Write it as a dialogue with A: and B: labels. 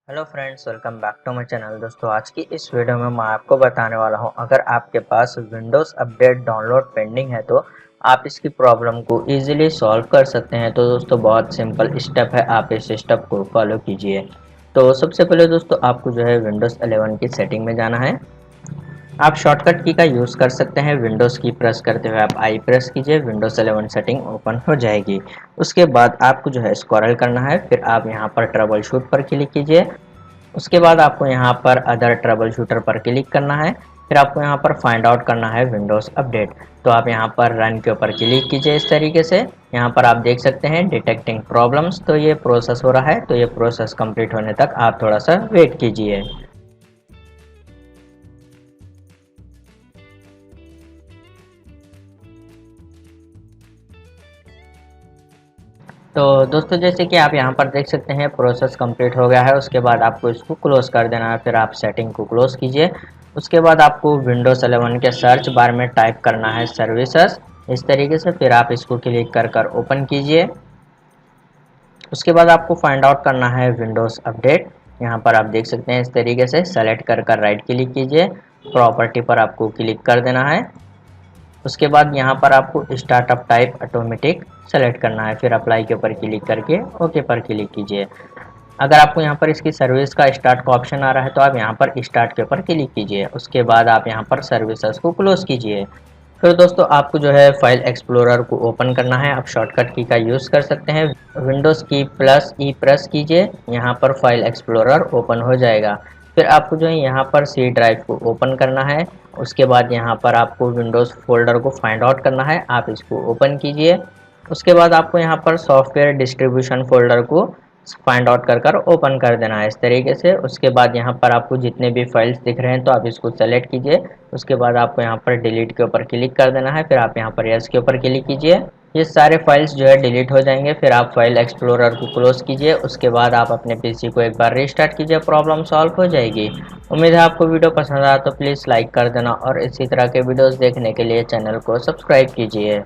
A: Hello friends, welcome back to my channel. दोस्तों, आज की इस वीडियो में मैं आपको बताने वाला हूं, अगर आपके पास विंडोज़ अपडेट डाउनलोड पेंडिंग है तो आप इसकी प्रॉब्लम को इजीली सॉल्व कर सकते हैं। तो दोस्तों, बहुत सिंपल स्टेप है, आप इस स्टेप को फॉलो कीजिए। तो सबसे पहले दोस्तों, आपको जो है विंडोज़ 11 की सेटिंग में जाना है। आप शॉर्टकट की का यूज़ कर सकते हैं। विंडोज़ की प्रेस करते हुए आप आई प्रेस कीजिए, विंडोज़ 11 सेटिंग ओपन हो जाएगी। उसके बाद आपको जो है स्क्रॉल करना है, फिर आप यहाँ पर ट्रबल शूट पर क्लिक कीजिए। उसके बाद आपको यहाँ पर अदर ट्रबल शूटर पर क्लिक करना है। फिर आपको यहाँ पर फाइंड आउट करना है विंडोज़ अपडेट। तो आप यहाँ पर रन के ऊपर क्लिक कीजिए। इस तरीके से यहाँ पर आप देख सकते हैं डिटेक्टिंग प्रॉब्लम्स, तो ये प्रोसेस हो रहा है। तो ये प्रोसेस कंप्लीट होने तक आप थोड़ा सा वेट कीजिए। तो दोस्तों, जैसे कि आप यहाँ पर देख सकते हैं प्रोसेस कंप्लीट हो गया है। उसके बाद आपको इसको क्लोज कर देना है। फिर आप सेटिंग को क्लोज कीजिए। उसके बाद आपको विंडोज़ 11 के सर्च बार में टाइप करना है सर्विसेज, इस तरीके से। फिर आप इसको क्लिक कर कर ओपन कीजिए। उसके बाद आपको फाइंड आउट करना है विंडोज़ अपडेट। यहाँ पर आप देख सकते हैं इस तरीके से सेलेक्ट कर कर राइट क्लिक कीजिए, प्रॉपर्टी पर आपको क्लिक कर देना है। उसके बाद यहाँ पर आपको स्टार्टअप टाइप ऑटोमेटिक सेलेक्ट करना है। फिर अप्लाई के ऊपर क्लिक करके ओके पर क्लिक कीजिए। अगर आपको यहाँ पर इसकी सर्विस का स्टार्ट का ऑप्शन आ रहा है तो आप यहाँ पर स्टार्ट के ऊपर क्लिक कीजिए। उसके बाद आप यहाँ पर सर्विसेज को क्लोज कीजिए। फिर दोस्तों, आपको जो है फाइल एक्सप्लोरर को ओपन करना है। आप शॉर्टकट की का यूज़ कर सकते हैं, विंडोज़ की प्लस ई प्रेस कीजिए, यहाँ पर फाइल एक्सप्लोरर ओपन हो जाएगा। फिर आपको जो है यहाँ पर सी ड्राइव को ओपन करना है। उसके बाद यहाँ पर आपको विंडोज़ फोल्डर को फाइंड आउट करना है, आप इसको ओपन कीजिए। उसके बाद आपको यहाँ पर सॉफ्टवेयर डिस्ट्रीब्यूशन फोल्डर को फाइंड आउट कर कर ओपन कर देना है इस तरीके से। उसके बाद यहाँ पर आपको जितने भी फाइल्स दिख रहे हैं तो आप इसको सेलेक्ट कीजिए। उसके बाद आपको यहाँ पर डिलीट के ऊपर क्लिक कर देना है। फिर आप यहाँ पर यस के ऊपर क्लिक कीजिए। ये सारे फाइल्स जो है डिलीट हो जाएंगे। फिर आप फाइल एक्सप्लोरर को क्लोज कीजिए। उसके बाद आप अपने पीसी को एक बार रीस्टार्ट कीजिए, प्रॉब्लम सॉल्व हो जाएगी। उम्मीद है आपको वीडियो पसंद आया तो प्लीज़ लाइक कर देना और इसी तरह के वीडियोस देखने के लिए चैनल को सब्सक्राइब कीजिए।